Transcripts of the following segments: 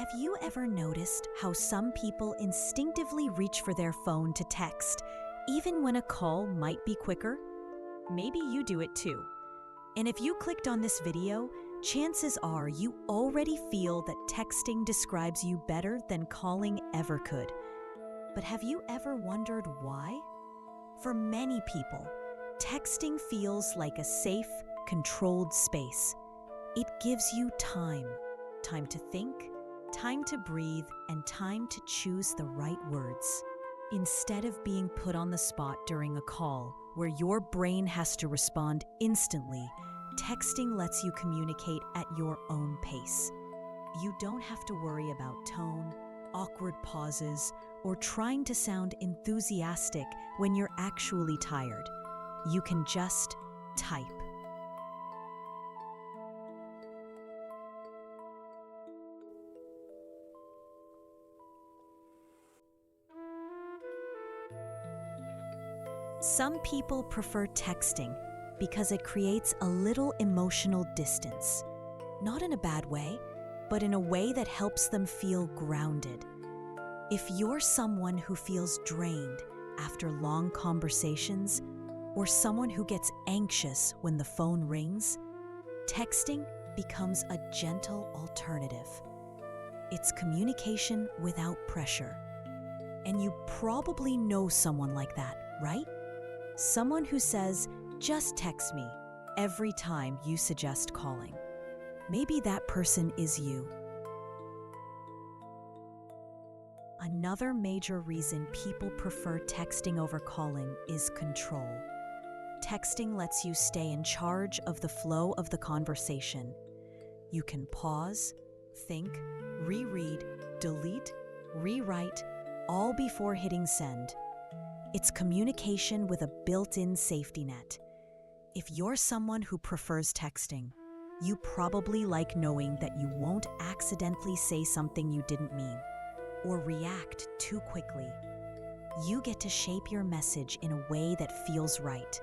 Have you ever noticed how some people instinctively reach for their phone to text, even when a call might be quicker? Maybe you do it too. And if you clicked on this video, chances are you already feel that texting describes you better than calling ever could. But have you ever wondered why? For many people, texting feels like a safe, controlled space. It gives you time to think, time to breathe, and time to choose the right words. Instead of being put on the spot during a call where your brain has to respond instantly, texting lets you communicate at your own pace. You don't have to worry about tone, awkward pauses, or trying to sound enthusiastic when you're actually tired. You can just type. Some people prefer texting because it creates a little emotional distance. Not in a bad way, but in a way that helps them feel grounded. If you're someone who feels drained after long conversations, or someone who gets anxious when the phone rings, texting becomes a gentle alternative. It's communication without pressure. And you probably know someone like that, right? Someone who says, "Just text me," every time you suggest calling. Maybe that person is you. Another major reason people prefer texting over calling is control. Texting lets you stay in charge of the flow of the conversation. You can pause, think, reread, delete, rewrite, all before hitting send. It's communication with a built-in safety net. If you're someone who prefers texting, you probably like knowing that you won't accidentally say something you didn't mean or react too quickly. You get to shape your message in a way that feels right.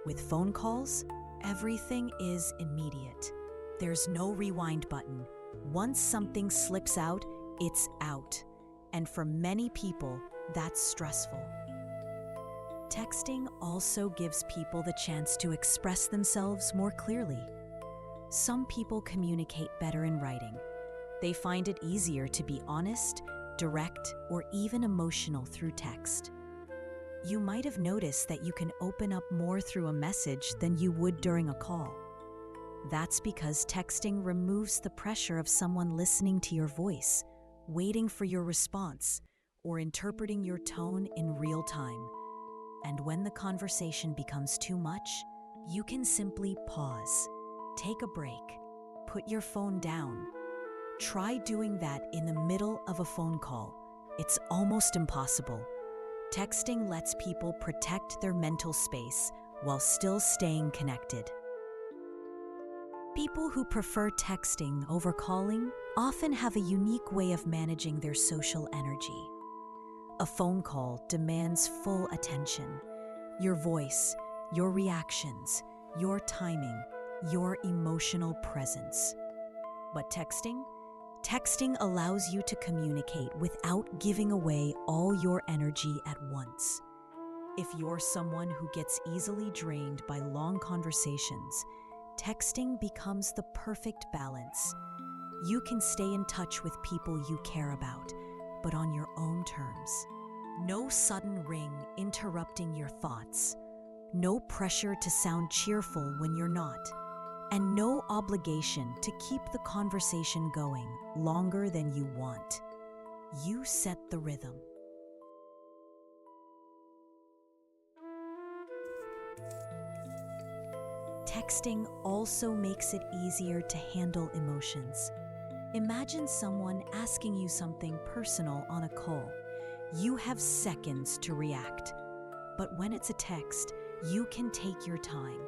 With phone calls, everything is immediate. There's no rewind button. Once something slips out, it's out. And for many people, that's stressful. Texting also gives people the chance to express themselves more clearly. Some people communicate better in writing. They find it easier to be honest, direct, or even emotional through text. You might have noticed that you can open up more through a message than you would during a call. That's because texting removes the pressure of someone listening to your voice, waiting for your response, or interpreting your tone in real time. And when the conversation becomes too much, you can simply pause, take a break, put your phone down. Try doing that in the middle of a phone call. It's almost impossible. Texting lets people protect their mental space while still staying connected. People who prefer texting over calling often have a unique way of managing their social energy. A phone call demands full attention. Your voice, your reactions, your timing, your emotional presence. But texting allows you to communicate without giving away all your energy at once. If you're someone who gets easily drained by long conversations, texting becomes the perfect balance. You can stay in touch with people you care about, but on your own terms. No sudden ring interrupting your thoughts. No pressure to sound cheerful when you're not. And no obligation to keep the conversation going longer than you want. You set the rhythm. Texting also makes it easier to handle emotions. Imagine someone asking you something personal on a call. You have seconds to react. But when it's a text, you can take your time.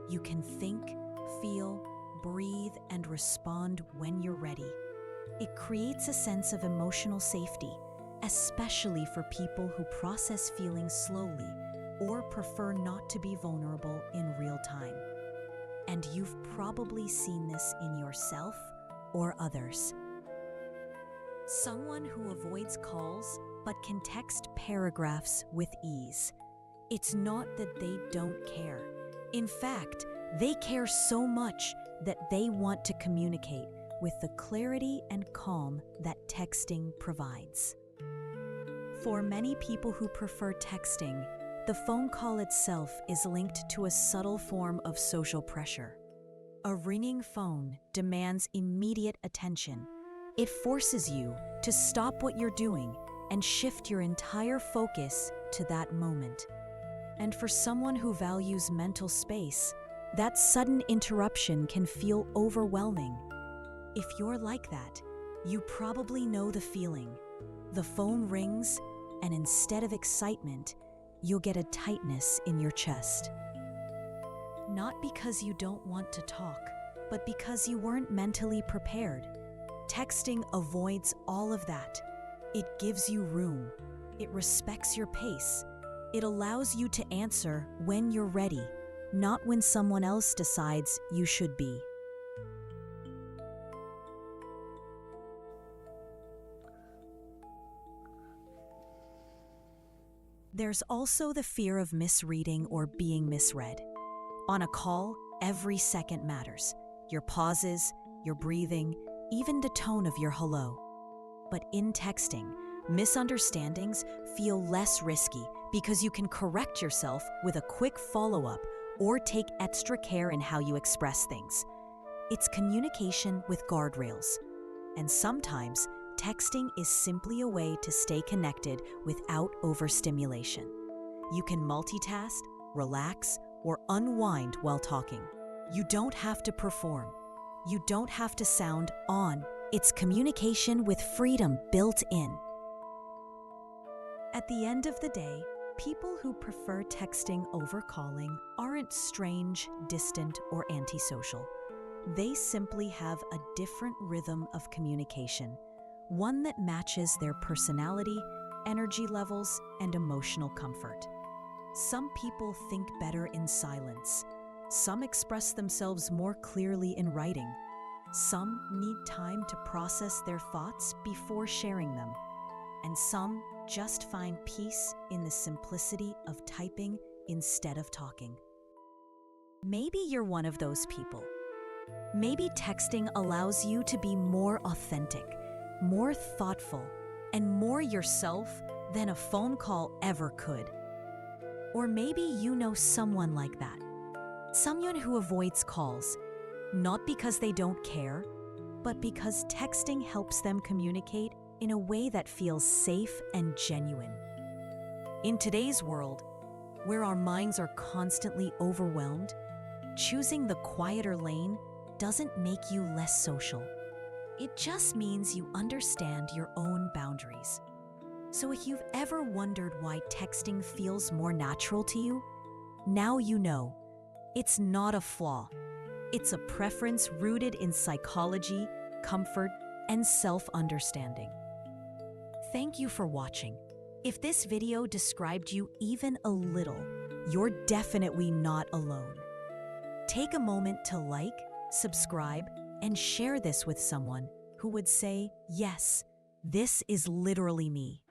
You can think, feel, breathe, and respond when you're ready. It creates a sense of emotional safety, especially for people who process feelings slowly or prefer not to be vulnerable in real time. And you've probably seen this in yourself or others. Someone who avoids calls but can text paragraphs with ease. It's not that they don't care. In fact, they care so much that they want to communicate with the clarity and calm that texting provides. For many people who prefer texting, the phone call itself is linked to a subtle form of social pressure. A ringing phone demands immediate attention. It forces you to stop what you're doing and shift your entire focus to that moment. And for someone who values mental space, that sudden interruption can feel overwhelming. If you're like that, you probably know the feeling. The phone rings, and instead of excitement, you'll get a tightness in your chest. Not because you don't want to talk, but because you weren't mentally prepared. Texting avoids all of that. It gives you room. It respects your pace. It allows you to answer when you're ready, not when someone else decides you should be. There's also the fear of misreading or being misread. On a call, every second matters. Your pauses, your breathing, even the tone of your hello. But in texting, misunderstandings feel less risky because you can correct yourself with a quick follow-up or take extra care in how you express things. It's communication with guardrails. And sometimes, texting is simply a way to stay connected without overstimulation. You can multitask, relax, or unwind while talking. You don't have to perform. You don't have to sound on. It's communication with freedom built in. At the end of the day, people who prefer texting over calling aren't strange, distant, or antisocial. They simply have a different rhythm of communication, one that matches their personality, energy levels, and emotional comfort. Some people think better in silence. Some express themselves more clearly in writing. Some need time to process their thoughts before sharing them. And some just find peace in the simplicity of typing instead of talking. Maybe you're one of those people. Maybe texting allows you to be more authentic, more thoughtful, and more yourself than a phone call ever could. Or maybe you know someone like that. Someone who avoids calls, not because they don't care, but because texting helps them communicate in a way that feels safe and genuine. In today's world, where our minds are constantly overwhelmed, choosing the quieter lane doesn't make you less social. It just means you understand your own boundaries. So if you've ever wondered why texting feels more natural to you, now you know. It's not a flaw. It's a preference rooted in psychology, comfort, and self-understanding. Thank you for watching. If this video described you even a little, you're definitely not alone. Take a moment to like, subscribe, and share this with someone who would say, "Yes, this is literally me."